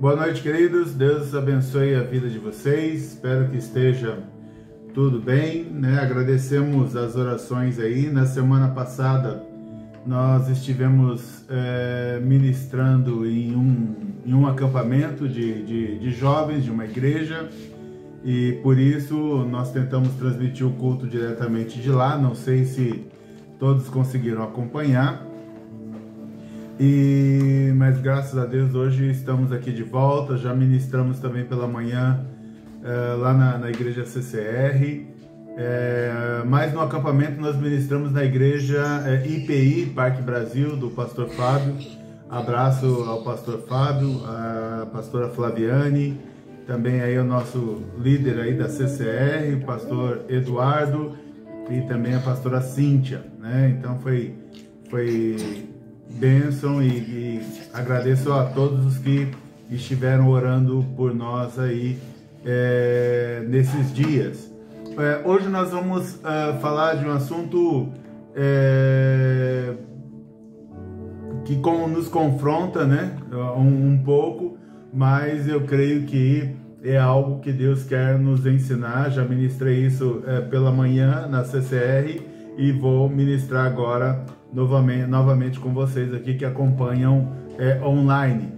Boa noite, queridos. Deus abençoe a vida de vocês. Espero que esteja tudo bem, né? Agradecemos as orações aí. Na semana passada nós estivemos ministrando em um acampamento de jovens de uma igreja, e por isso nós tentamos transmitir o culto diretamente de lá. Não sei se todos conseguiram acompanhar, mas graças a Deus hoje estamos aqui de volta. Já ministramos também pela manhã lá na igreja CCR, mas no acampamento nós ministramos na igreja IPI, Parque Brasil, do pastor Fábio. Abraço ao pastor Fábio, a pastora Flaviane, também aí o nosso líder aí da CCR, o pastor Eduardo, e também a pastora Cíntia, né? Então foi bênção, e agradeço a todos os que estiveram orando por nós aí nesses dias. Hoje nós vamos falar de um assunto que nos confronta, né, um pouco, mas eu creio que é algo que Deus quer nos ensinar. Já ministrei isso pela manhã na CCR e vou ministrar agora novamente com vocês aqui que acompanham online.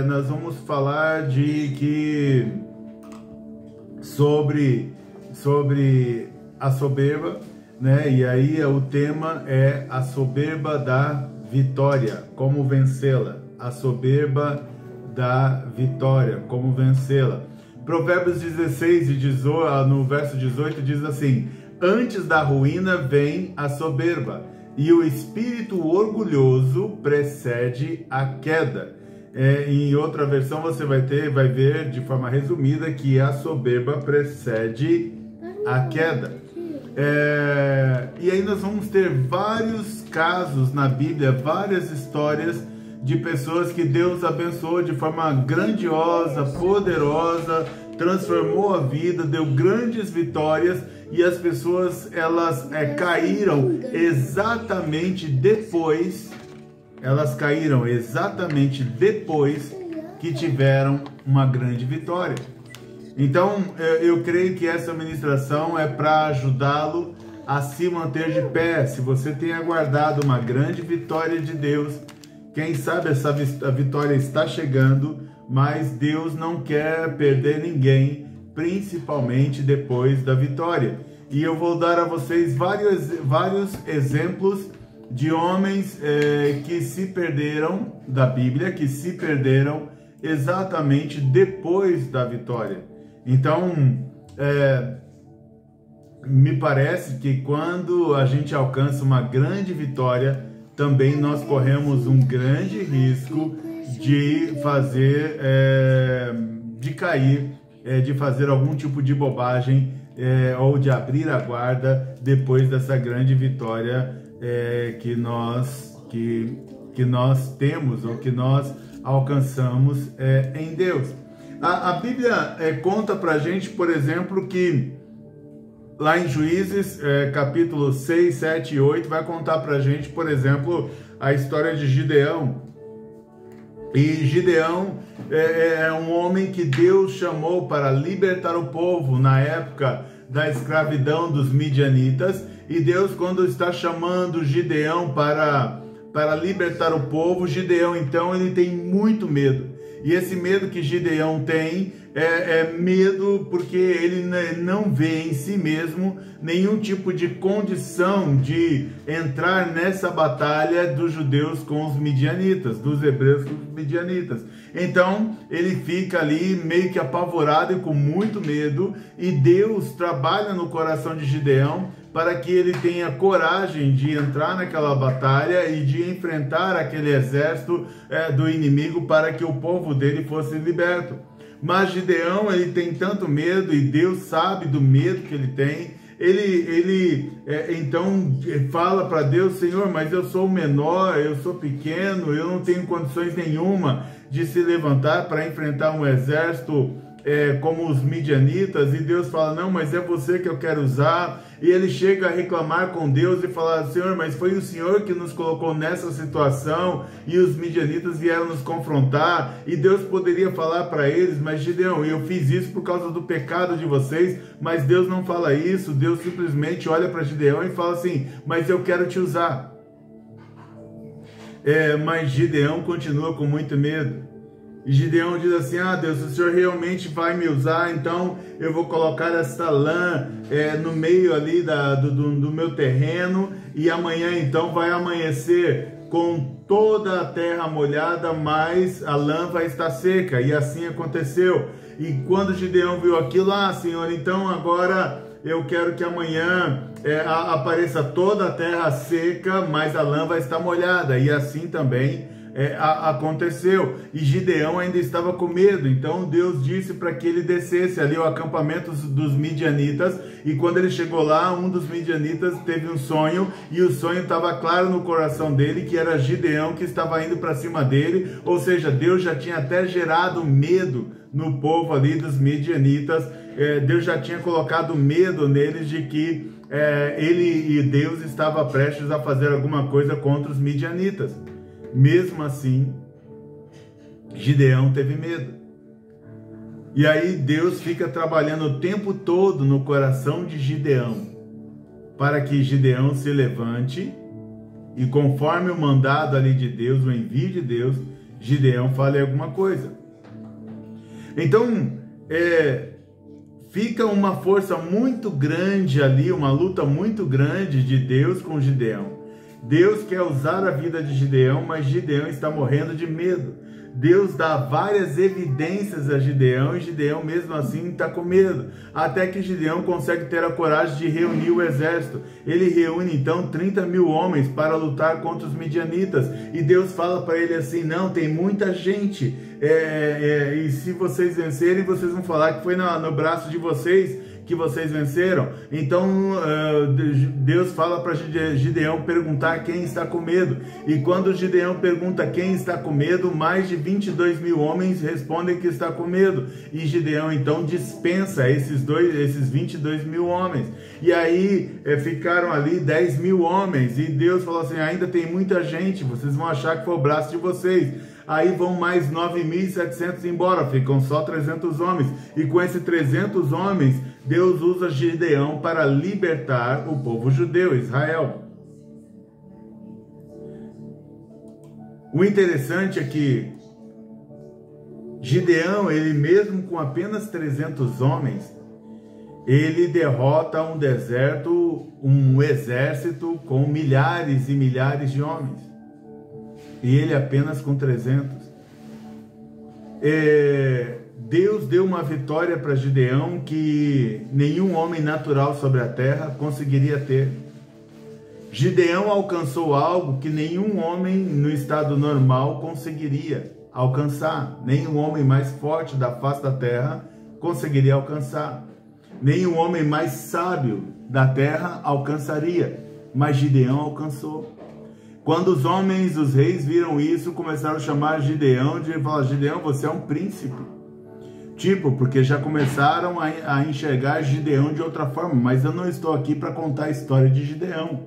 Nós vamos falar sobre a soberba, né? E aí o tema é a soberba da vitória, como vencê-la. A soberba da vitória, como vencê-la. Provérbios 16 e 18, no verso 18 diz assim: antes da ruína vem a soberba, e o espírito orgulhoso precede a queda. Em outra versão você vai ver de forma resumida que a soberba precede a queda. E aí nós vamos ter vários casos na Bíblia, várias histórias de pessoas que Deus abençoou de forma grandiosa, poderosa, transformou a vida, deu grandes vitórias, e as pessoas caíram exatamente depois. Elas caíram exatamente depois que tiveram uma grande vitória. Então, eu creio que essa ministração é para ajudá-lo a se manter de pé. Se você tem aguardado uma grande vitória de Deus, quem sabe a vitória está chegando, mas Deus não quer perder ninguém, principalmente depois da vitória. E eu vou dar a vocês vários exemplos de homens que se perderam da Bíblia, que se perderam exatamente depois da vitória. Então, me parece que quando a gente alcança uma grande vitória, também nós corremos um grande risco de de cair, de fazer algum tipo de bobagem, ou de abrir a guarda depois dessa grande vitória que nós temos, ou que nós alcançamos em Deus. A Bíblia conta pra gente, por exemplo, que lá em Juízes, capítulo 6, 7 e 8, vai contar pra gente, por exemplo, a história de Gideão. E Gideão é um homem que Deus chamou para libertar o povo na época da escravidão dos midianitas. E Deus, quando está chamando Gideão para libertar o povo, Gideão, então, ele tem muito medo. E esse medo que Gideão tem é medo porque ele não vê em si mesmo nenhum tipo de condição de entrar nessa batalha dos judeus com os midianitas, dos hebreus com os midianitas. Então ele fica ali meio que apavorado e com muito medo, e Deus trabalha no coração de Gideão para que ele tenha coragem de entrar naquela batalha e de enfrentar aquele exército do inimigo, para que o povo dele fosse liberto. Mas Gideão, ele tem tanto medo, e Deus sabe do medo que ele tem. Então fala para Deus: Senhor, mas eu sou menor, eu sou pequeno, eu não tenho condições nenhuma de se levantar para enfrentar um exército como os midianitas, e Deus fala, não, mas é você que eu quero usar, e ele chega a reclamar com Deus e falar, Senhor, mas foi o Senhor que nos colocou nessa situação, e os midianitas vieram nos confrontar, e Deus poderia falar para eles, mas Gideão, eu fiz isso por causa do pecado de vocês, mas Deus não fala isso, Deus simplesmente olha para Gideão e fala assim, mas eu quero te usar. Mas Gideão continua com muito medo. E Gideão diz assim, Deus, o Senhor realmente vai me usar, então eu vou colocar essa lã no meio ali do meu terreno, e amanhã então vai amanhecer com toda a terra molhada, mas a lã vai estar seca. E assim aconteceu. E quando Gideão viu aquilo, Senhor, então agora eu quero que amanhã apareça toda a terra seca, mas a lã vai estar molhada. E assim também aconteceu. E Gideão ainda estava com medo, então Deus disse para que ele descesse ali ao acampamento dos midianitas, e quando ele chegou lá, um dos midianitas teve um sonho, e o sonho estava claro no coração dele, que era Gideão que estava indo para cima dele, ou seja, Deus já tinha até gerado medo no povo ali dos midianitas, Deus já tinha colocado medo neles de que ele e Deus estava prestes a fazer alguma coisa contra os midianitas. Mesmo assim, Gideão teve medo. E aí Deus fica trabalhando o tempo todo no coração de Gideão, para que Gideão se levante e, conforme o mandado ali de Deus, o envio de Deus, Gideão fale alguma coisa. Então, fica uma força muito grande ali, uma luta muito grande de Deus com Gideão. Deus quer usar a vida de Gideão, mas Gideão está morrendo de medo. Deus dá várias evidências a Gideão, e Gideão mesmo assim está com medo. Até que Gideão consegue ter a coragem de reunir o exército. Ele reúne então 30 mil homens para lutar contra os midianitas. E Deus fala para ele assim, não, tem muita gente. E se vocês vencerem, vocês vão falar que foi no braço de vocês que vocês venceram. Então Deus fala para Gideão perguntar quem está com medo, e quando Gideão pergunta quem está com medo, mais de 22 mil homens respondem que está com medo, e Gideão então dispensa esses 22 mil homens, e aí ficaram ali 10 mil homens, e Deus falou assim, ainda tem muita gente, vocês vão achar que foi o braço de vocês. Aí vão mais 9.700 embora, ficam só 300 homens. E com esses 300 homens, Deus usa Gideão para libertar o povo judeu, Israel. O interessante é que Gideão, ele mesmo com apenas 300 homens, ele derrota um exército com milhares e milhares de homens. E ele apenas com 300. Deus deu uma vitória para Gideão que nenhum homem natural sobre a terra conseguiria ter. Gideão alcançou algo que nenhum homem no estado normal conseguiria alcançar. Nenhum homem mais forte da face da terra conseguiria alcançar. Nenhum homem mais sábio da terra alcançaria. Mas Gideão alcançou. Quando os homens, os reis viram isso, começaram a chamar Gideão de falar, Gideão, você é um príncipe. Porque já começaram a enxergar Gideão de outra forma, mas eu não estou aqui para contar a história de Gideão.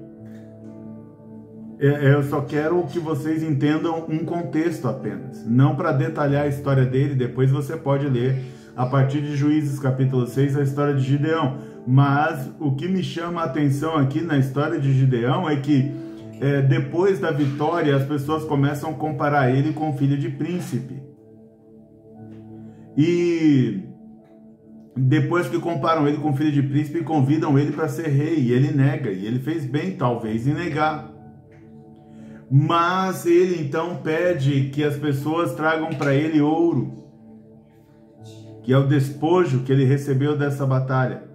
Eu só quero que vocês entendam um contexto apenas, não para detalhar a história dele. Depois você pode ler, a partir de Juízes capítulo 6, a história de Gideão. Mas o que me chama a atenção aqui na história de Gideão é que depois da vitória, as pessoas começam a comparar ele com o filho de príncipe. E depois que comparam ele com o filho de príncipe, convidam ele para ser rei, e ele nega, e ele fez bem, talvez, em negar. Mas ele então pede que as pessoas tragam para ele ouro, que é o despojo que ele recebeu dessa batalha.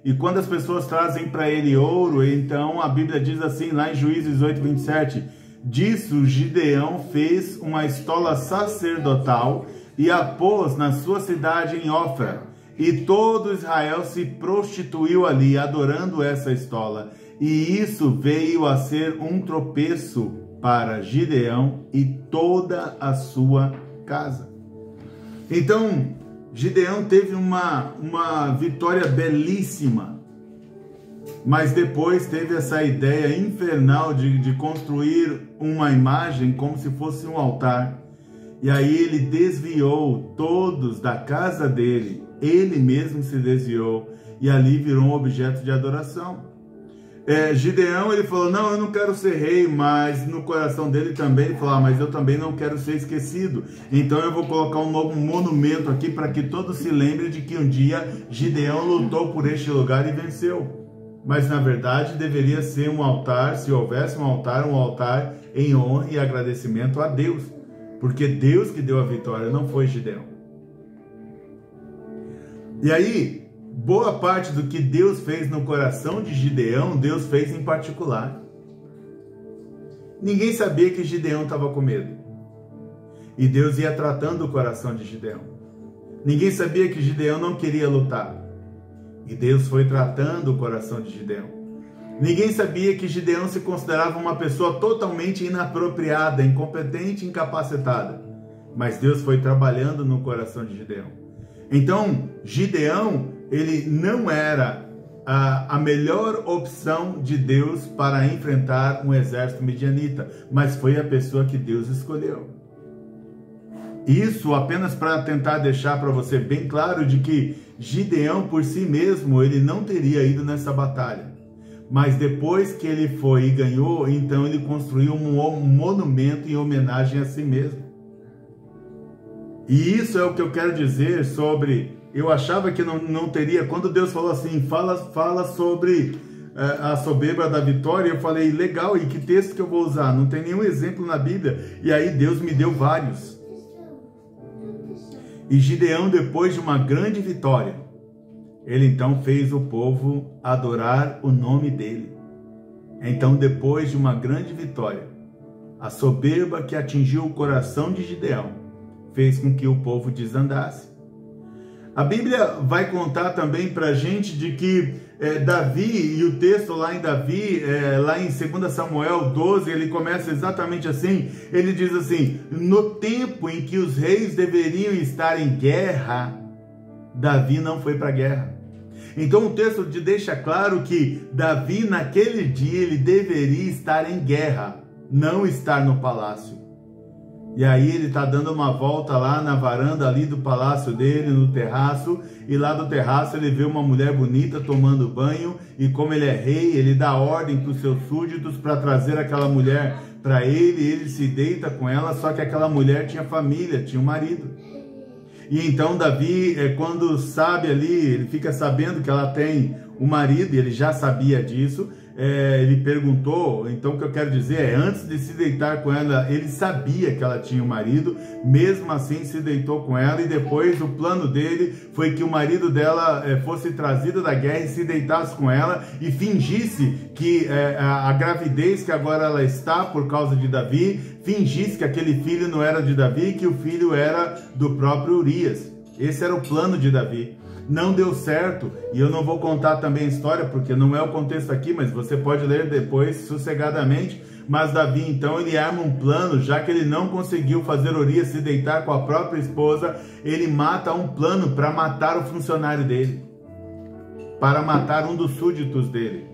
E quando as pessoas trazem para ele ouro, então a Bíblia diz assim, lá em Juízes 8, 27, disso Gideão fez uma estola sacerdotal e a pôs na sua cidade em Ofra. E todo Israel se prostituiu ali, adorando essa estola. E isso veio a ser um tropeço para Gideão e toda a sua casa. Então, Gideão teve uma vitória belíssima, mas depois teve essa ideia infernal de construir uma imagem como se fosse um altar. E aí ele desviou todos da casa dele, ele mesmo se desviou, e ali virou um objeto de adoração. Gideão, ele falou, não, eu não quero ser rei, mas no coração dele também, ele falou, mas eu também não quero ser esquecido, então eu vou colocar um novo monumento aqui para que todos se lembrem de que um dia Gideão lutou por este lugar e venceu. Mas na verdade deveria ser um altar, se houvesse um altar em honra e agradecimento a Deus, porque Deus que deu a vitória, não foi Gideão. E aí, boa parte do que Deus fez no coração de Gideão, Deus fez em particular. Ninguém sabia que Gideão estava com medo. E Deus ia tratando o coração de Gideão. Ninguém sabia que Gideão não queria lutar. E Deus foi tratando o coração de Gideão. Ninguém sabia que Gideão se considerava uma pessoa totalmente inapropriada, incompetente, incapacitada. Mas Deus foi trabalhando no coração de Gideão. Então, Gideão, ele não era a melhor opção de Deus para enfrentar um exército midianita, mas foi a pessoa que Deus escolheu. Isso apenas para tentar deixar para você bem claro de que Gideão por si mesmo, ele não teria ido nessa batalha. Mas depois que ele foi e ganhou, então ele construiu um monumento em homenagem a si mesmo. E isso é o que eu quero dizer sobre... Eu achava que não teria... Quando Deus falou assim, fala sobre a soberba da vitória, eu falei, legal, e que texto que eu vou usar? Não tem nenhum exemplo na Bíblia. E aí Deus me deu vários. E Gideão, depois de uma grande vitória, ele então fez o povo adorar o nome dele. Então, depois de uma grande vitória, a soberba que atingiu o coração de Gideão fez com que o povo desandasse. A Bíblia vai contar também para a gente de que Davi, e o texto lá em Davi, lá em 2 Samuel 12, ele começa exatamente assim, ele diz assim, no tempo em que os reis deveriam estar em guerra, Davi não foi para a guerra. Então o texto deixa claro que Davi naquele dia ele deveria estar em guerra, não estar no palácio. E aí ele está dando uma volta lá na varanda ali do palácio dele, no terraço, e lá do terraço ele vê uma mulher bonita tomando banho, e como ele é rei, ele dá ordem para os seus súditos para trazer aquela mulher para ele se deita com ela, só que aquela mulher tinha família, tinha um marido. E então Davi, quando sabe ali, ele fica sabendo que ela tem um marido, e ele já sabia disso, ele perguntou, então o que eu quero dizer antes de se deitar com ela, ele sabia que ela tinha um marido, mesmo assim se deitou com ela, e depois o plano dele foi que o marido dela fosse trazido da guerra e se deitasse com ela, e fingisse que a gravidez que agora ela está por causa de Davi, fingisse que aquele filho não era de Davi, que o filho era do próprio Urias. Esse era o plano de Davi. Não deu certo, e eu não vou contar também a história, porque não é o contexto aqui, mas você pode ler depois, sossegadamente. Mas Davi, então, ele arma um plano, já que ele não conseguiu fazer Urias se deitar com a própria esposa, ele mata um plano para matar o funcionário dele, para matar um dos súditos dele,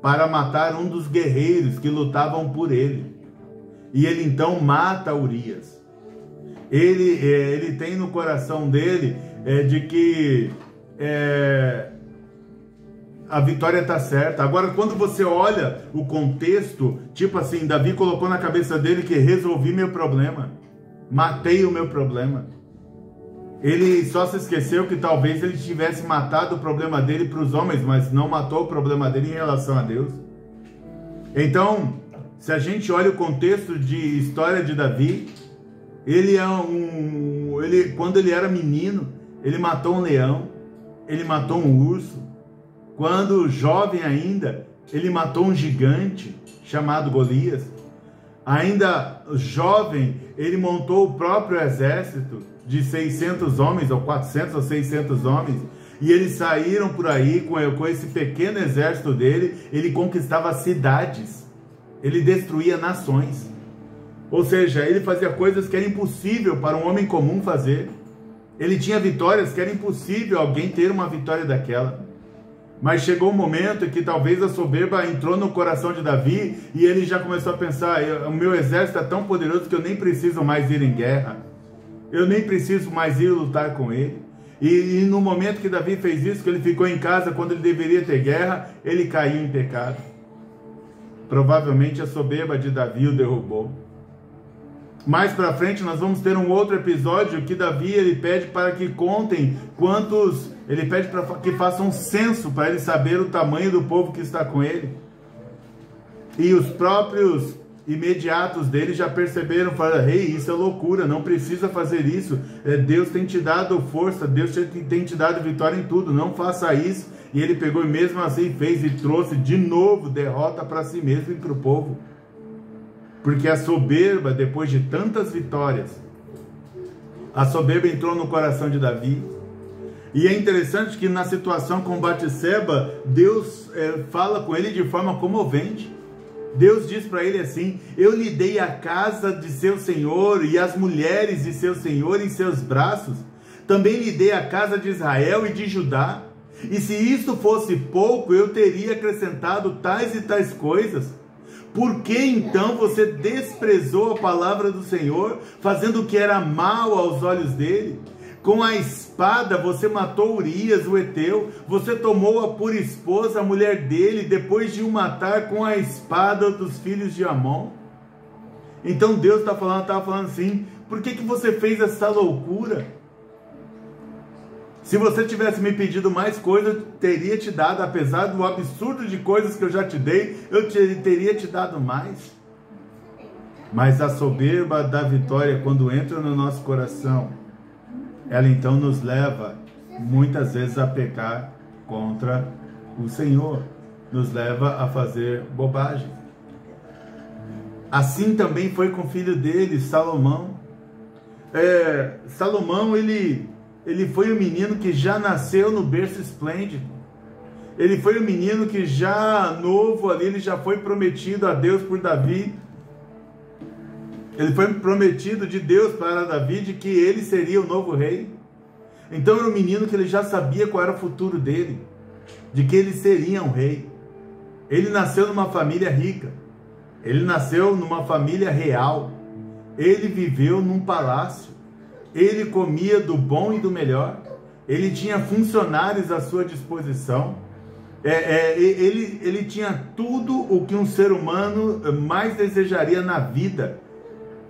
para matar um dos guerreiros que lutavam por ele. E ele, então, mata Urias. Ele tem no coração dele de que a vitória está certa. Agora, quando você olha o contexto, tipo assim, Davi colocou na cabeça dele que resolvi meu problema, matei o meu problema. Ele só se esqueceu que talvez ele tivesse matado o problema dele para os homens, mas não matou o problema dele em relação a Deus. Então, se a gente olha o contexto de história de Davi, quando ele era menino, ele matou um leão, ele matou um urso. Quando jovem ainda, ele matou um gigante chamado Golias. Ainda jovem, ele montou o próprio exército de 600 homens, ou 400 ou 600 homens. E eles saíram por aí com esse pequeno exército dele, ele conquistava cidades, ele destruía nações. Ou seja, ele fazia coisas que era impossível para um homem comum fazer. Ele tinha vitórias que era impossível alguém ter uma vitória daquela. Mas chegou um momento que talvez a soberba entrou no coração de Davi e ele já começou a pensar: o meu exército é tão poderoso que eu nem preciso mais ir em guerra. Eu nem preciso mais ir lutar com ele. E no momento que Davi fez isso, que ele ficou em casa quando ele deveria ter guerra, ele caiu em pecado. Provavelmente a soberba de Davi o derrubou. Mais para frente nós vamos ter um outro episódio que Davi ele pede para que contem quantos, ele pede para que façam um censo para ele saber o tamanho do povo que está com ele. E os próprios imediatos dele já perceberam, falaram: "Rei, isso é loucura, não precisa fazer isso. Deus tem te dado força, Deus tem te dado vitória em tudo, não faça isso." E ele pegou e mesmo assim fez e trouxe de novo derrota para si mesmo e para o povo. Porque a soberba, depois de tantas vitórias, a soberba entrou no coração de Davi. E é interessante que na situação com Batseba, Deus fala com ele de forma comovente. Deus diz para ele assim: "Eu lhe dei a casa de seu senhor e as mulheres de seu senhor em seus braços. Também lhe dei a casa de Israel e de Judá. E se isto fosse pouco, eu teria acrescentado tais e tais coisas. Por que então você desprezou a palavra do Senhor, fazendo o que era mal aos olhos dele? Com a espada você matou Urias, o Heteu. Você tomou-a por esposa, a mulher dele, depois de o matar com a espada dos filhos de Amon." Então Deus estava falando assim: por que você fez essa loucura? Se você tivesse me pedido mais coisas, eu teria te dado, apesar do absurdo de coisas que eu já te dei, eu teria te dado mais. Mas a soberba da vitória, quando entra no nosso coração, ela então nos leva muitas vezes a pecar contra o Senhor, nos leva a fazer bobagem. Assim também foi com o filho dele, Salomão. Salomão, ele foi um menino que já nasceu no berço esplêndido. Ele foi um menino que já novo ali, ele já foi prometido a Deus por Davi. Ele foi prometido de Deus para Davi de que ele seria o novo rei. Então era um menino que ele já sabia qual era o futuro dele, de que ele seria um rei. Ele nasceu numa família rica. Ele nasceu numa família real. Ele viveu num palácio. Ele comia do bom e do melhor. Ele tinha funcionários à sua disposição. Ele tinha tudo o que um ser humano mais desejaria na vida: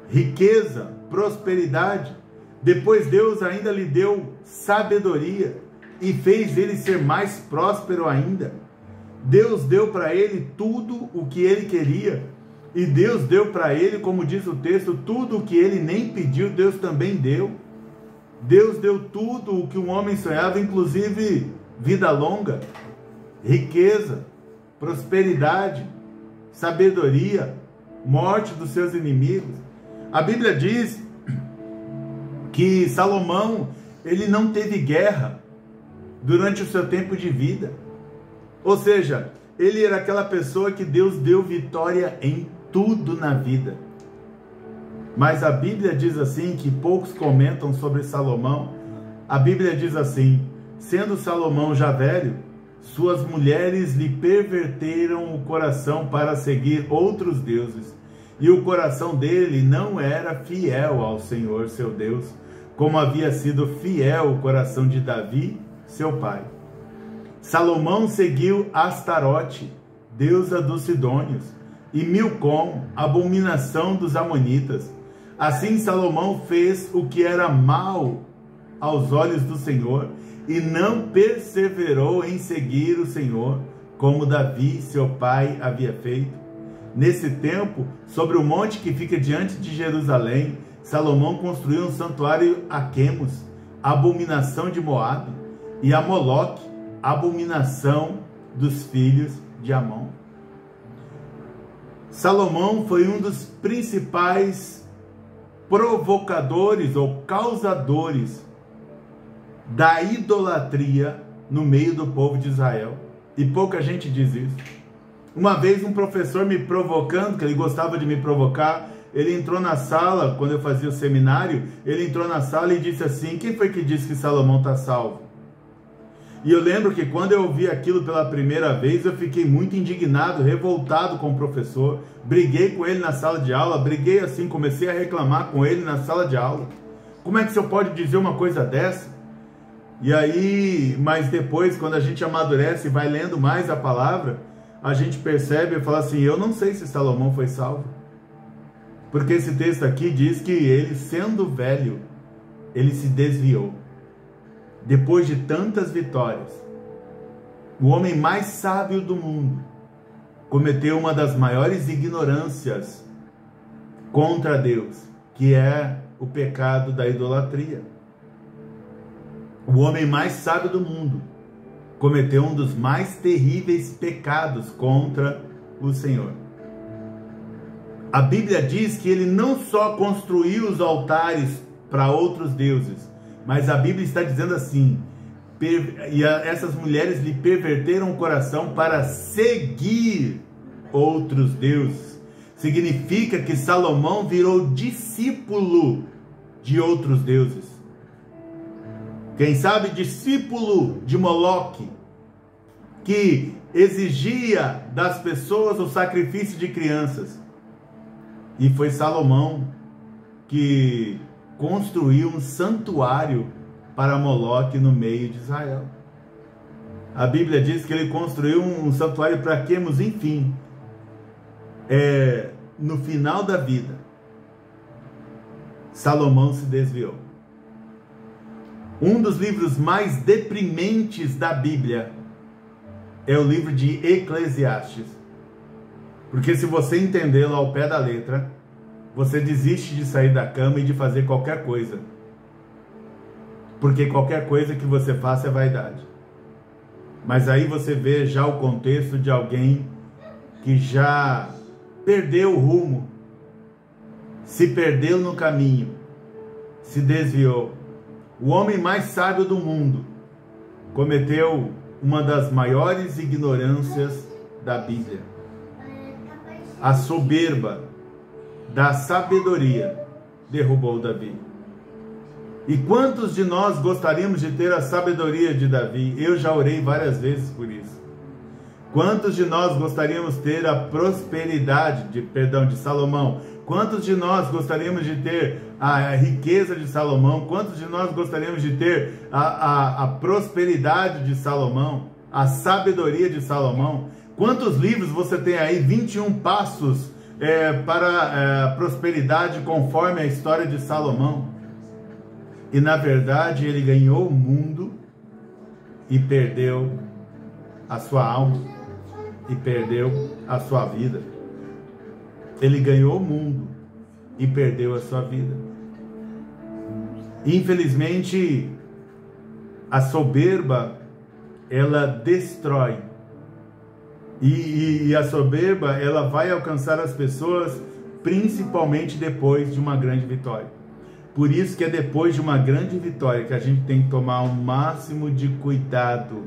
riqueza, prosperidade. Depois Deus ainda lhe deu sabedoria e fez ele ser mais próspero ainda. Deus deu para ele tudo o que ele queria. E Deus deu para ele, como diz o texto, tudo o que ele nem pediu, Deus também deu. Deus deu tudo o que um homem sonhava, inclusive vida longa, riqueza, prosperidade, sabedoria, morte dos seus inimigos. A Bíblia diz que Salomão, ele não teve guerra durante o seu tempo de vida. Ou seja, ele era aquela pessoa que Deus deu vitória em tudo na vida. Mas a Bíblia diz assim, que poucos comentam sobre Salomão. A Bíblia diz assim: sendo Salomão já velho, suas mulheres lhe perverteram o coração para seguir outros deuses, e o coração dele não era fiel ao Senhor seu Deus, como havia sido fiel o coração de Davi, seu pai. Salomão seguiu Astarote, deusa dos Sidônios, e Milcom, abominação dos Amonitas. Assim Salomão fez o que era mal aos olhos do Senhor, e não perseverou em seguir o Senhor, como Davi, seu pai, havia feito. Nesse tempo, sobre o monte que fica diante de Jerusalém, Salomão construiu um santuário a Quemos, abominação de Moabe, e a Moloque, abominação dos filhos de Amon. Salomão foi um dos principais provocadores ou causadores da idolatria no meio do povo de Israel. E pouca gente diz isso. Uma vez um professor me provocando, que ele gostava de me provocar, ele entrou na sala, quando eu fazia o seminário, ele entrou na sala e disse assim: quem foi que disse que Salomão está salvo? E eu lembro que quando eu ouvi aquilo pela primeira vez, eu fiquei muito indignado, revoltado com o professor, briguei com ele na sala de aula, briguei assim, comecei a reclamar com ele na sala de aula. Como é que o senhor pode dizer uma coisa dessa? E aí, mas depois, quando a gente amadurece e vai lendo mais a palavra, a gente percebe e fala assim: eu não sei se Salomão foi salvo. Porque esse texto aqui diz que ele, sendo velho, ele se desviou. Depois de tantas vitórias, o homem mais sábio do mundo cometeu uma das maiores ignorâncias contra Deus, que é o pecado da idolatria. O homem mais sábio do mundo cometeu um dos mais terríveis pecados contra o Senhor. A Bíblia diz que ele não só construiu os altares para outros deuses, mas a Bíblia está dizendo assim: e essas mulheres lhe perverteram o coração para seguir outros deuses. Significa que Salomão virou discípulo de outros deuses. Quem sabe discípulo de Moloque, que exigia das pessoas o sacrifício de crianças. E foi Salomão que construiu um santuário para Moloque no meio de Israel. A Bíblia diz que ele construiu um santuário para Quemos, enfim. No final da vida, Salomão se desviou. Um dos livros mais deprimentes da Bíblia é o livro de Eclesiastes. Porque se você entendê-lo ao pé da letra, você desiste de sair da cama e de fazer qualquer coisa. Porque qualquer coisa que você faça é vaidade. Mas aí você vê já o contexto de alguém que já perdeu o rumo, se perdeu no caminho, se desviou. O homem mais sábio do mundo cometeu uma das maiores ignorâncias da Bíblia. A soberba da sabedoria derrubou Davi. E quantos de nós gostaríamos de ter a sabedoria de Davi? Eu já orei várias vezes por isso. Quantos de nós gostaríamos de ter a prosperidade de Salomão? Quantos de nós gostaríamos de ter a riqueza de Salomão? Quantos de nós gostaríamos de ter a prosperidade de Salomão? A sabedoria de Salomão? Quantos livros você tem aí? 21 passos para a prosperidade conforme a história de Salomão. E na verdade ele ganhou o mundo e perdeu a sua alma e perdeu a sua vida. Ele ganhou o mundo e perdeu a sua vida. Infelizmente, a soberba, ela destrói. E a soberba, ela vai alcançar as pessoas principalmente depois de uma grande vitória. Por isso que é depois de uma grande vitória que a gente tem que tomar o máximo de cuidado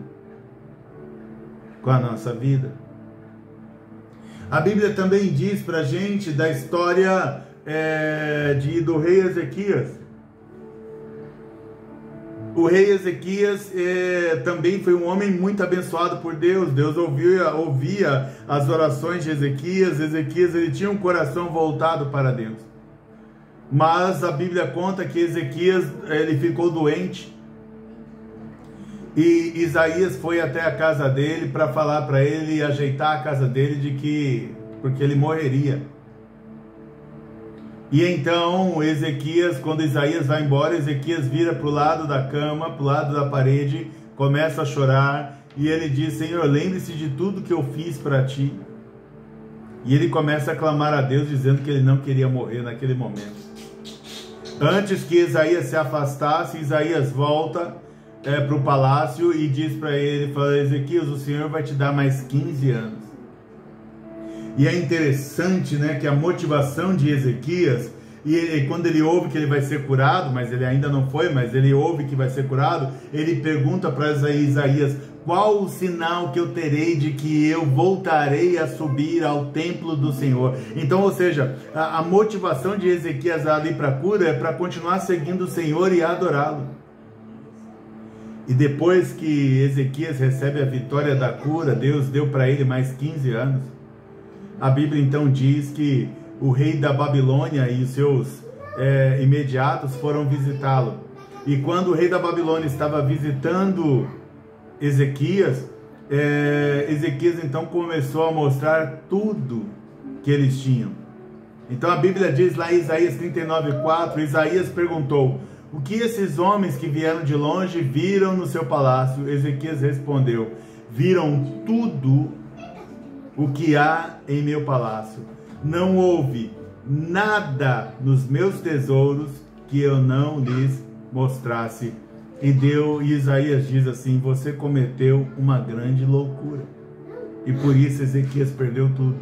com a nossa vida. A Bíblia também diz pra gente da história do rei Ezequias. O rei Ezequias também foi um homem muito abençoado por Deus. Deus ouvia as orações de Ezequias. Ezequias, ele tinha um coração voltado para Deus. Mas a Bíblia conta que Ezequias, ele ficou doente. E Isaías foi até a casa dele para falar para ele ajeitar a casa dele porque ele morreria. E então Ezequias, quando Isaías vai embora, Ezequias vira para o lado da cama, para o lado da parede, começa a chorar e ele diz: Senhor, lembre-se de tudo que eu fiz para ti. E ele começa a clamar a Deus dizendo que ele não queria morrer naquele momento. Antes que Isaías se afastasse, Isaías volta para o palácio e diz para ele, fala: Ezequias, o Senhor vai te dar mais 15 anos. E é interessante, né, que a motivação de Ezequias, e quando ele ouve que ele vai ser curado, mas ele ainda não foi, mas ele ouve que vai ser curado, ele pergunta para Isaías: qual o sinal que eu terei de que eu voltarei a subir ao templo do Senhor? Então, ou seja, a motivação de Ezequias ali para a cura é para continuar seguindo o Senhor e adorá-lo. E depois que Ezequias recebe a vitória da cura, Deus deu para ele mais 15 anos. A Bíblia então diz que o rei da Babilônia e os seus imediatos foram visitá-lo. E quando o rei da Babilônia estava visitando Ezequias, Ezequias então começou a mostrar tudo que eles tinham. Então a Bíblia diz lá em Isaías 39:4, Isaías perguntou: o que esses homens que vieram de longe viram no seu palácio? Ezequias respondeu: viram tudo o que há em meu palácio. Não houve nada nos meus tesouros que eu não lhes mostrasse. E Isaías diz assim: você cometeu uma grande loucura. E por isso Ezequias perdeu tudo.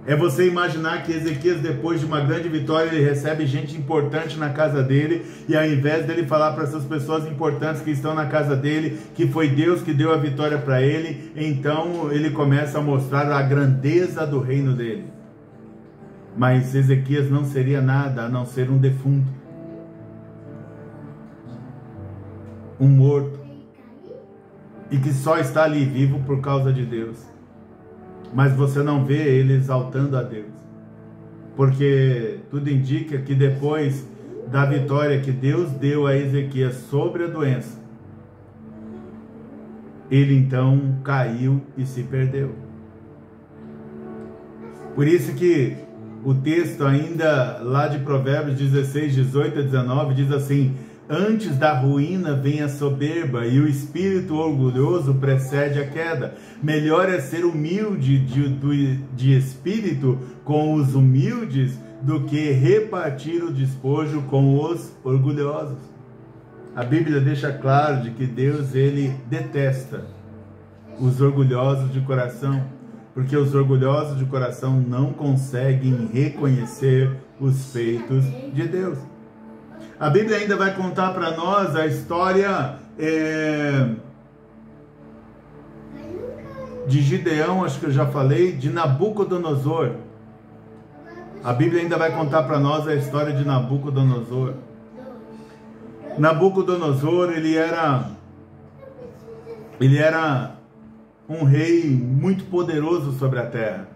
É você imaginar que Ezequias, depois de uma grande vitória, ele recebe gente importante na casa dele, e ao invés dele falar para essas pessoas importantes que estão na casa dele, que foi Deus que deu a vitória para ele, então ele começa a mostrar a grandeza do reino dele. Mas Ezequias não seria nada a não ser um defunto, um morto, e que só está ali vivo por causa de Deus. Mas você não vê ele exaltando a Deus, porque tudo indica que depois da vitória que Deus deu a Ezequias sobre a doença, ele então caiu e se perdeu. Por isso que o texto ainda lá de Provérbios 16:18-19 diz assim: antes da ruína vem a soberba, e o espírito orgulhoso precede a queda. Melhor é ser humilde de espírito com os humildes do que repartir o despojo com os orgulhosos. A Bíblia deixa claro de que Deus, ele detesta os orgulhosos de coração, porque os orgulhosos de coração não conseguem reconhecer os feitos de Deus. A Bíblia ainda vai contar para nós a história de Gideão, acho que eu já falei, de Nabucodonosor. A Bíblia ainda vai contar para nós a história de Nabucodonosor. Nabucodonosor, ele era um rei muito poderoso sobre a terra.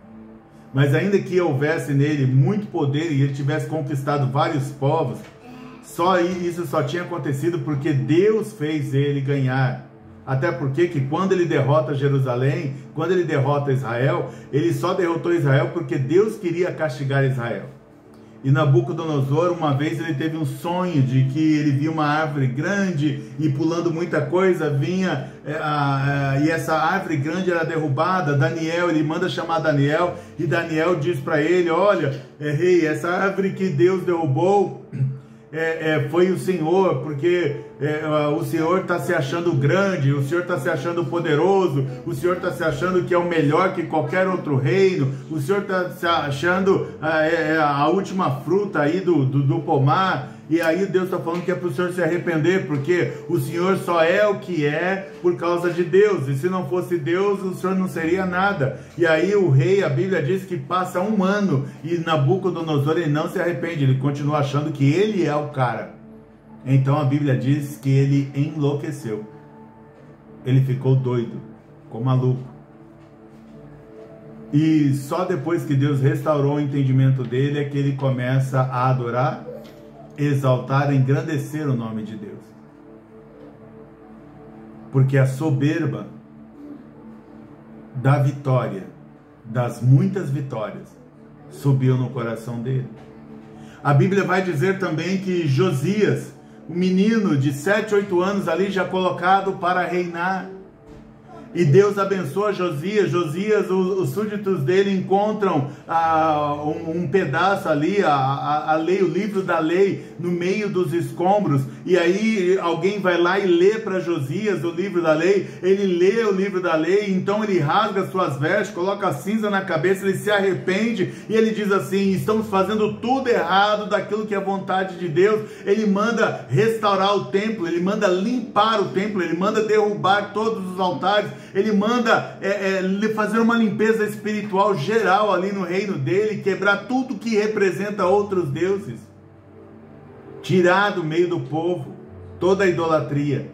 Mas ainda que houvesse nele muito poder e ele tivesse conquistado vários povos, isso só tinha acontecido porque Deus fez ele ganhar. Até porque que quando ele derrota Jerusalém, quando ele derrota Israel, ele só derrotou Israel porque Deus queria castigar Israel. E Nabucodonosor, uma vez ele teve um sonho de que ele via uma árvore grande e pulando muita coisa vinha, e essa árvore grande era derrubada. Ele manda chamar Daniel, e Daniel diz para ele: olha, rei, essa árvore que Deus derrubou foi o Senhor, porque o Senhor está se achando grande, o Senhor está se achando poderoso, o Senhor está se achando que é o melhor que qualquer outro reino, o Senhor está se achando a última fruta aí do pomar. E aí Deus está falando que é para o Senhor se arrepender, porque o Senhor só é o que é por causa de Deus, e se não fosse Deus, o Senhor não seria nada. E aí o rei, a Bíblia diz que passa um ano, e Nabucodonosor, ele não se arrepende, ele continua achando que ele é o cara. Então a Bíblia diz que ele enlouqueceu, ele ficou doido, ficou maluco. E só depois que Deus restaurou o entendimento dele é que ele começa a adorar, exaltar, engrandecer o nome de Deus. Porque a soberba da vitória, das muitas vitórias, subiu no coração dele. A Bíblia vai dizer também que Josias, um menino de 7, 8 anos ali já colocado para reinar, E Deus abençoa Josias. Josias, os súditos dele encontram um pedaço ali, a lei, o livro da lei, no meio dos escombros. E aí alguém vai lá e lê para Josias o livro da lei. Ele lê o livro da lei, então ele rasga suas vestes, coloca cinza na cabeça, ele se arrepende e ele diz assim: estamos fazendo tudo errado daquilo que é vontade de Deus. Ele manda restaurar o templo, ele manda limpar o templo, ele manda derrubar todos os altares, ele manda fazer uma limpeza espiritual geral ali no reino dele, quebrar tudo que representa outros deuses, tirar do meio do povo toda a idolatria.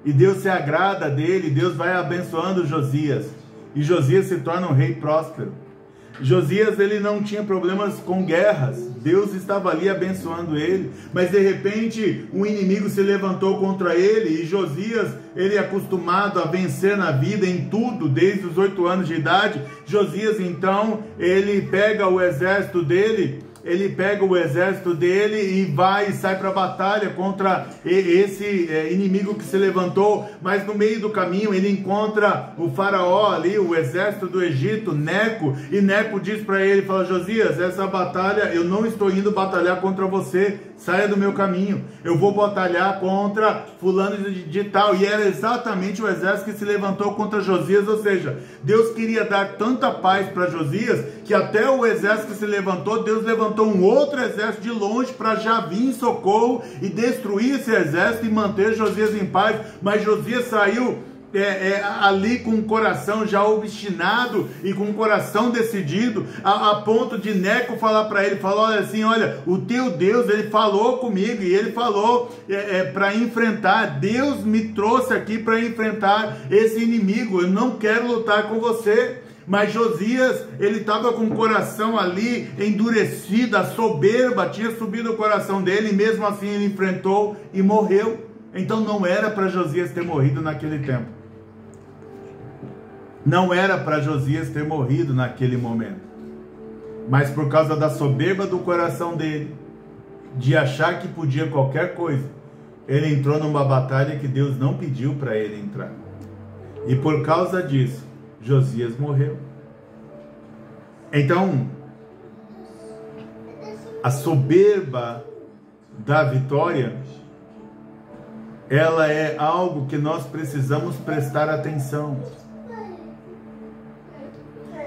E Deus se agrada dele, Deus vai abençoando Josias, e Josias se torna um rei próspero. Josias, ele não tinha problemas com guerras, Deus estava ali abençoando ele, mas de repente um inimigo se levantou contra ele, e Josias, ele é acostumado a vencer na vida em tudo, desde os 8 anos de idade. Josias, então, ele pega o exército dele, e vai e sai para a batalha contra esse inimigo que se levantou. Mas no meio do caminho ele encontra o faraó ali, o exército do Egito, Neco, e Neco diz para ele, fala: Josias, essa batalha, eu não estou indo batalhar contra você, saia do meu caminho, eu vou batalhar contra fulano de tal. E era exatamente o exército que se levantou contra Josias, ou seja, Deus queria dar tanta paz para Josias, que até o exército que se levantou, Deus levantou um outro exército de longe para já vir em socorro e destruir esse exército e manter Josias em paz. Mas Josias saiu ali com o coração já obstinado e com o coração decidido, a ponto de Neco falar para ele, falou assim: olha, o teu Deus, ele falou comigo, e ele falou para enfrentar, Deus me trouxe aqui para enfrentar esse inimigo, eu não quero lutar com você. Mas Josias, ele estava com o coração ali endurecido, a soberba tinha subido o coração dele, e mesmo assim ele enfrentou e morreu. Então não era para Josias ter morrido naquele tempo. Não era para Josias ter morrido naquele momento. Mas por causa da soberba do coração dele, de achar que podia qualquer coisa, ele entrou numa batalha que Deus não pediu para ele entrar. E por causa disso, Josias morreu. Então, a soberba da vitória, ela é algo que nós precisamos prestar atenção.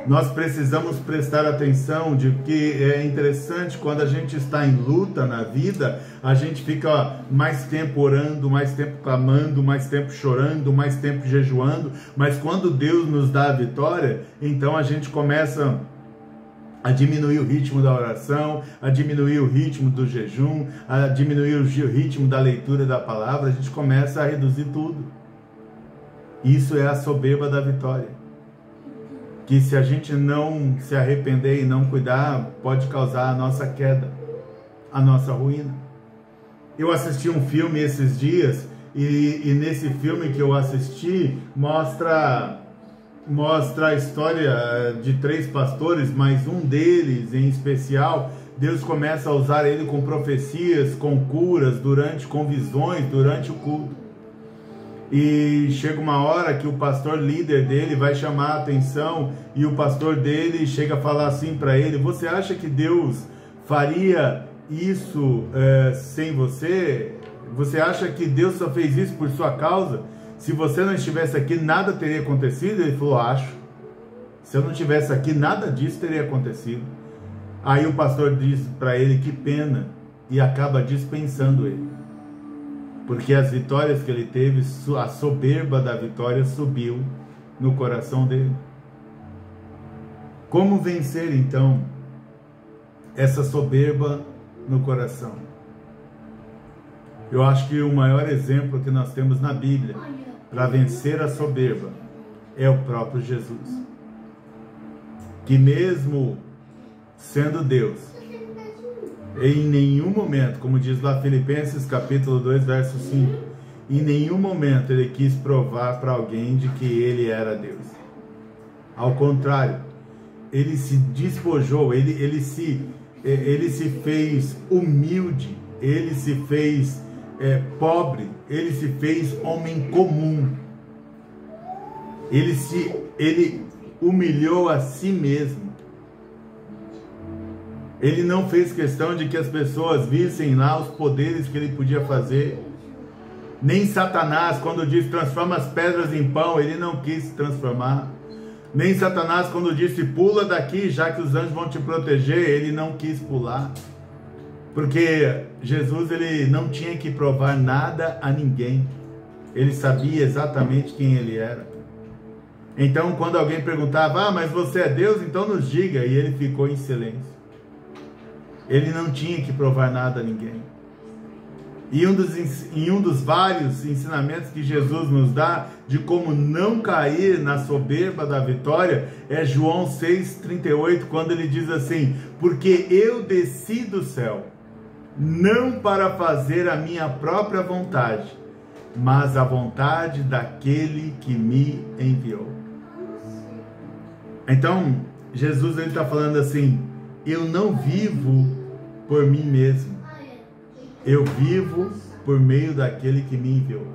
Nós precisamos prestar atenção de que é interessante, quando a gente está em luta na vida, a gente fica mais tempo orando, mais tempo clamando, mais tempo chorando, mais tempo jejuando, mas quando Deus nos dá a vitória, então a gente começa a diminuir o ritmo da oração, a diminuir o ritmo do jejum, a diminuir o ritmo da leitura da palavra, a gente começa a reduzir tudo. Isso é a soberba da vitória, que se a gente não se arrepender e não cuidar, pode causar a nossa queda, a nossa ruína. Eu assisti um filme esses dias, e nesse filme que eu assisti, mostra a história de 3 pastores, mas um deles em especial, Deus começa a usar ele com profecias, com curas, com visões, durante o culto. E chega uma hora que o pastor líder dele vai chamar a atenção, e o pastor dele chega a falar assim para ele: você acha que Deus faria isso sem você? Você acha que Deus só fez isso por sua causa? Se você não estivesse aqui, nada teria acontecido? Ele falou: acho. Se eu não estivesse aqui, nada disso teria acontecido. Aí o pastor diz para ele: que pena, e acaba dispensando ele. Porque as vitórias que ele teve, a soberba da vitória subiu no coração dele. Como vencer então essa soberba no coração? Eu acho que o maior exemplo que nós temos na Bíblia para vencer a soberba é o próprio Jesus, que mesmo sendo Deus, em nenhum momento, como diz lá Filipenses capítulo 2, verso 5, em nenhum momento ele quis provar para alguém de que ele era Deus. Ao contrário, ele se despojou, ele se fez humilde, ele se fez pobre, ele se fez homem comum. Ele humilhou a si mesmo. Ele não fez questão de que as pessoas vissem lá os poderes que ele podia fazer. Nem Satanás, quando disse transforma as pedras em pão, ele não quis transformar. Nem Satanás, quando disse pula daqui, já que os anjos vão te proteger, ele não quis pular. Porque Jesus, ele não tinha que provar nada a ninguém. Ele sabia exatamente quem ele era. Então, quando alguém perguntava, mas você é Deus? Então nos diga. E ele ficou em silêncio. Ele não tinha que provar nada a ninguém. E um dos vários ensinamentos que Jesus nos dá de como não cair na soberba da vitória é João 6,38, quando ele diz assim: porque eu desci do céu, não para fazer a minha própria vontade, mas a vontade daquele que me enviou. Então, Jesus está falando assim: eu não vivo por mim mesmo, eu vivo por meio daquele que me enviou.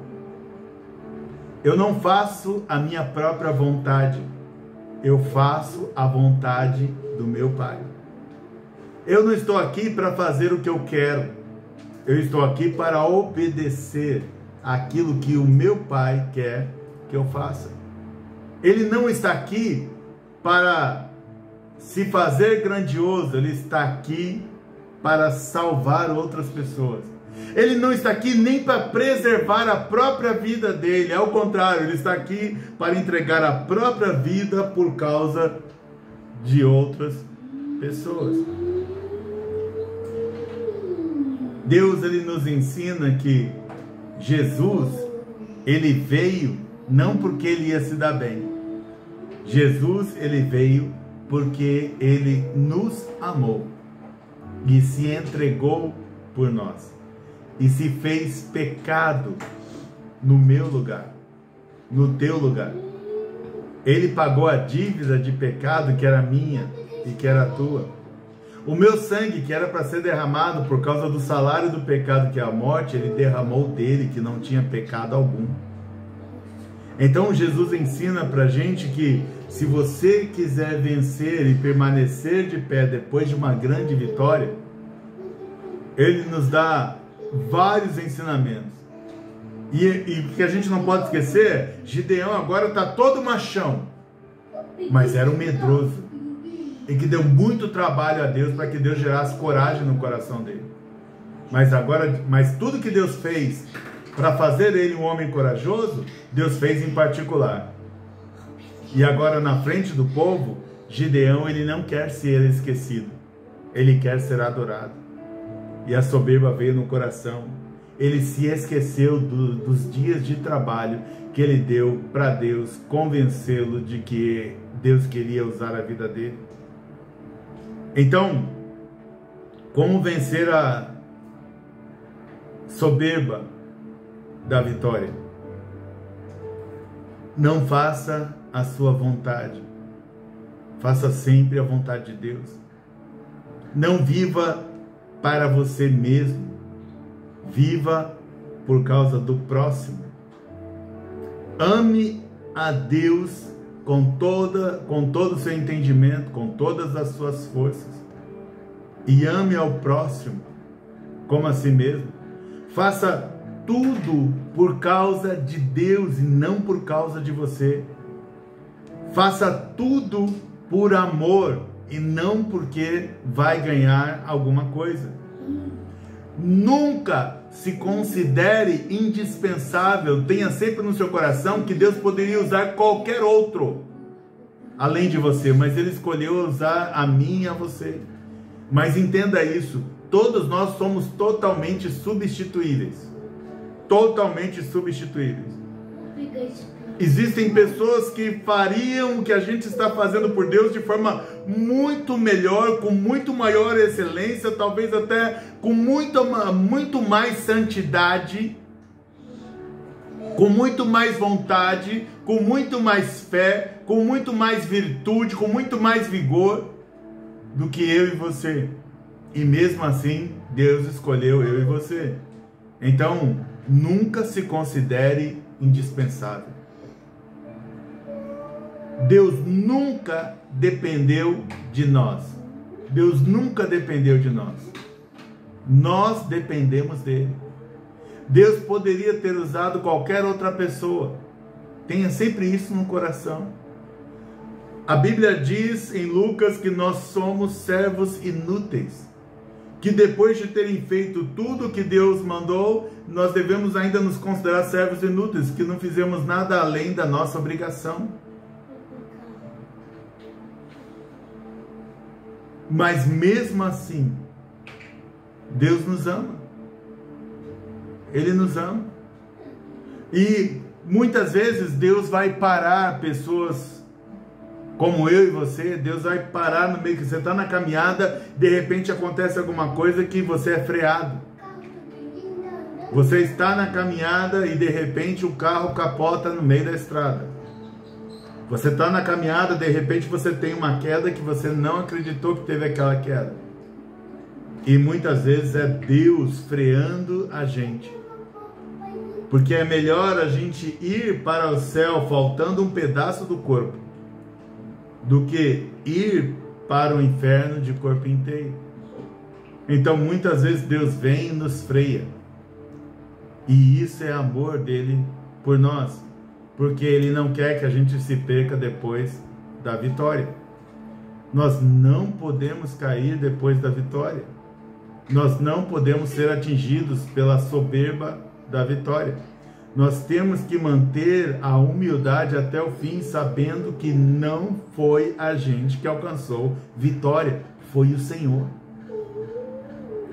Eu não faço a minha própria vontade, eu faço a vontade do meu Pai. Eu não estou aqui para fazer o que eu quero, eu estou aqui para obedecer aquilo que o meu Pai quer que eu faça. Ele não está aqui para se fazer grandioso, ele está aqui para salvar outras pessoas. Ele não está aqui nem para preservar a própria vida dele, ao contrário, ele está aqui para entregar a própria vida por causa de outras pessoas. Deus, ele nos ensina que Jesus, ele veio não porque ele ia se dar bem. Jesus, ele veio porque ele nos amou e se entregou por nós e se fez pecado no meu lugar, no teu lugar. Ele pagou a dívida de pecado que era minha e que era tua. O meu sangue, que era para ser derramado por causa do salário do pecado, que é a morte, ele derramou dele, que não tinha pecado algum. Então Jesus ensina para a gente que se você quiser vencer e permanecer de pé depois de uma grande vitória, ele nos dá vários ensinamentos. E que a gente não pode esquecer, Gideão agora está todo machão, mas era um medroso, e que deu muito trabalho a Deus para que Deus gerasse coragem no coração dele. Mas tudo que Deus fez para fazer ele um homem corajoso, Deus fez em particular. E agora na frente do povo, Gideão, ele não quer ser esquecido, ele quer ser adorado. E a soberba veio no coração. Ele se esqueceu dos dias de trabalho que ele deu para Deus convencê-lo de que Deus queria usar a vida dele. Então, como vencer a soberba da vitória? Não faça a sua vontade, faça sempre a vontade de Deus. Não viva para você mesmo, viva por causa do próximo. Ame a Deus com todo o seu entendimento, com todas as suas forças, e ame ao próximo como a si mesmo. Faça tudo por causa de Deus e não por causa de você. Faça tudo por amor e não porque vai ganhar alguma coisa. Nunca se considere indispensável. Tenha sempre no seu coração que Deus poderia usar qualquer outro além de você, mas Ele escolheu usar a mim e a você. Mas entenda isso, todos nós somos totalmente substituíveis. Totalmente substituíveis. Existem pessoas que fariam o que a gente está fazendo por Deus de forma muito melhor, com muito maior excelência, talvez até com muito mais santidade, com muito mais vontade, com muito mais fé, com muito mais virtude, com muito mais vigor do que eu e você. E mesmo assim, Deus escolheu eu e você. Então, nunca se considere indispensável. Deus nunca dependeu de nós. Deus nunca dependeu de nós. Nós dependemos dele. Deus poderia ter usado qualquer outra pessoa. Tenha sempre isso no coração. A Bíblia diz em Lucas que nós somos servos inúteis, que depois de terem feito tudo o que Deus mandou, nós devemos ainda nos considerar servos inúteis, que não fizemos nada além da nossa obrigação. Mas mesmo assim, Deus nos ama. Ele nos ama. E muitas vezes Deus vai parar pessoas como eu e você. Deus vai parar no meio que você está na caminhada, de repente acontece alguma coisa que você é freado. Você está na caminhada e de repente o carro capota no meio da estrada. Você está na caminhada, de repente você tem uma queda que você não acreditou que teve aquela queda. E muitas vezes é Deus freando a gente. Porque é melhor a gente ir para o céu faltando um pedaço do corpo, do que ir para o inferno de corpo inteiro. Então muitas vezes Deus vem e nos freia. E isso é amor dele por nós. Porque ele não quer que a gente se perca depois da vitória. Nós não podemos cair depois da vitória. Nós não podemos ser atingidos pela soberba da vitória. Nós temos que manter a humildade até o fim, sabendo que não foi a gente que alcançou vitória, foi o Senhor.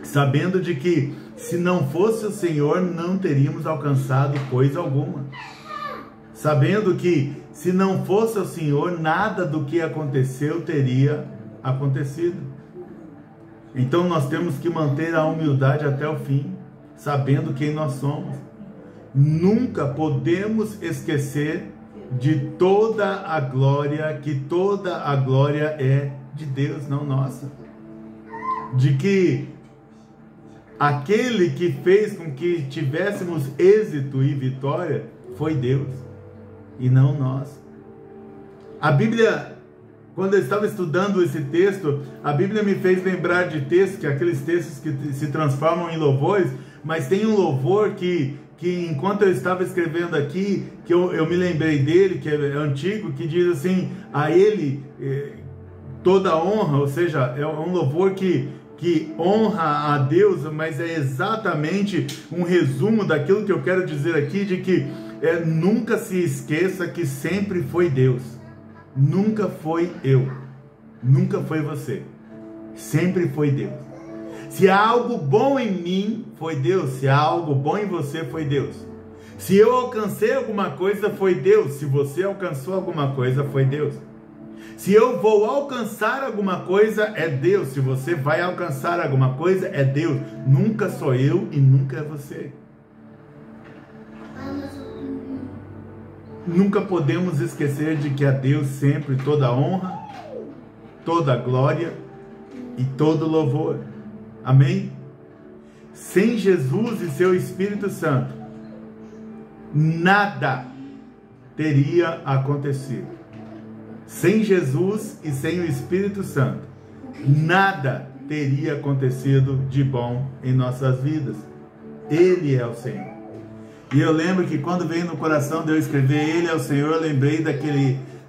Sabendo de que se não fosse o Senhor, não teríamos alcançado coisa alguma. Sabendo que se não fosse o Senhor, nada do que aconteceu teria acontecido. Então nós temos que manter a humildade até o fim, sabendo quem nós somos. Nunca podemos esquecer de toda a glória, que toda a glória é de Deus, não nossa. De que aquele que fez com que tivéssemos êxito e vitória foi Deus, e não nós. A Bíblia, quando eu estava estudando esse texto, a Bíblia me fez lembrar de textos, que aqueles textos que se transformam em louvores, mas tem um louvor que enquanto eu estava escrevendo aqui, que eu me lembrei dele, que é antigo, que diz assim: a ele toda honra, ou seja, é um louvor que honra a Deus, mas é exatamente um resumo daquilo que eu quero dizer aqui, de que nunca se esqueça que sempre foi Deus, nunca foi eu, nunca foi você, sempre foi Deus. Se há algo bom em mim, foi Deus. Se há algo bom em você, foi Deus. Se eu alcancei alguma coisa, foi Deus. Se você alcançou alguma coisa, foi Deus. Se eu vou alcançar alguma coisa, é Deus. Se você vai alcançar alguma coisa, é Deus. Nunca sou eu e nunca é você. Nunca podemos esquecer de que a Deus sempre toda honra, toda glória e todo louvor. Amém? Sem Jesus e seu Espírito Santo, nada teria acontecido. Sem Jesus e sem o Espírito Santo, nada teria acontecido de bom em nossas vidas. Ele é o Senhor. E eu lembro que quando veio no coração de eu escrever Ele é o Senhor, eu lembrei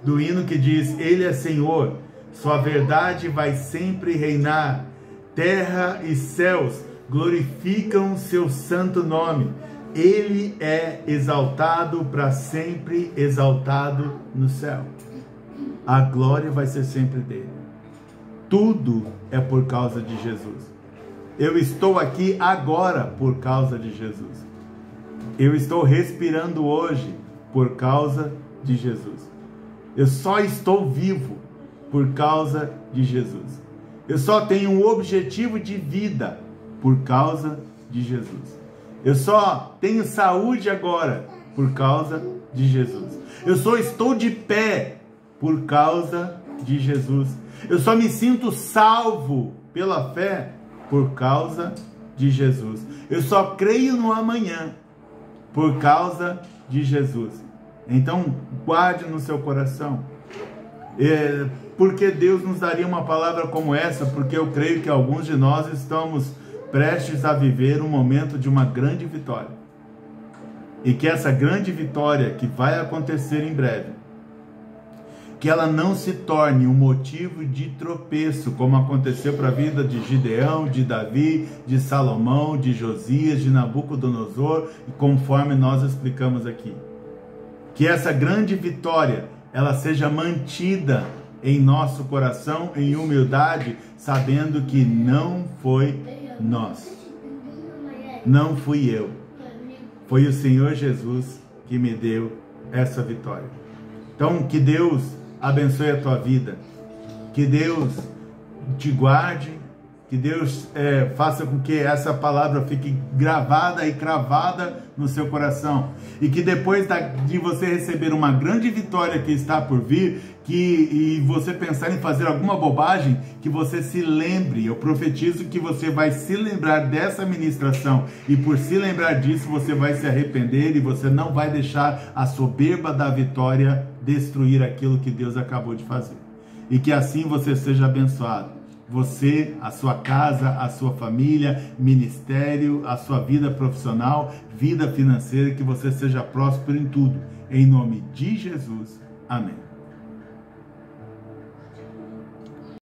do hino que diz: Ele é Senhor, sua verdade vai sempre reinar. Terra e céus glorificam seu santo nome. Ele é exaltado para sempre, exaltado no céu. A glória vai ser sempre dele. Tudo é por causa de Jesus. Eu estou aqui agora por causa de Jesus. Eu estou respirando hoje por causa de Jesus. Eu só estou vivo por causa de Jesus. Eu só tenho um objetivo de vida por causa de Jesus. Eu só tenho saúde agora por causa de Jesus. Eu só estou de pé por causa de Jesus. Eu só me sinto salvo pela fé por causa de Jesus. Eu só creio no amanhã por causa de Jesus. Então, guarde no seu coração. Por que Deus nos daria uma palavra como essa? Porque eu creio que alguns de nós estamos prestes a viver um momento de uma grande vitória. E que essa grande vitória que vai acontecer em breve, que ela não se torne um motivo de tropeço, como aconteceu para a vida de Gideão, de Davi, de Salomão, de Josias, de Nabucodonosor, conforme nós explicamos aqui. Que essa grande vitória, ela seja mantida em nosso coração, em humildade, sabendo que não foi nós, não fui eu, foi o Senhor Jesus que me deu essa vitória. Então, que Deus abençoe a tua vida, que Deus te guarde, que Deus faça com que essa palavra fique gravada e cravada no seu coração, e que depois de você receber uma grande vitória que está por vir, e você pensar em fazer alguma bobagem, que você se lembre, eu profetizo que você vai se lembrar dessa ministração, e por se lembrar disso você vai se arrepender, e você não vai deixar a soberba da vitória destruir aquilo que Deus acabou de fazer. E que assim você seja abençoado. Você, a sua casa, a sua família, ministério, a sua vida profissional, vida financeira, que você seja próspero em tudo. Em nome de Jesus. Amém.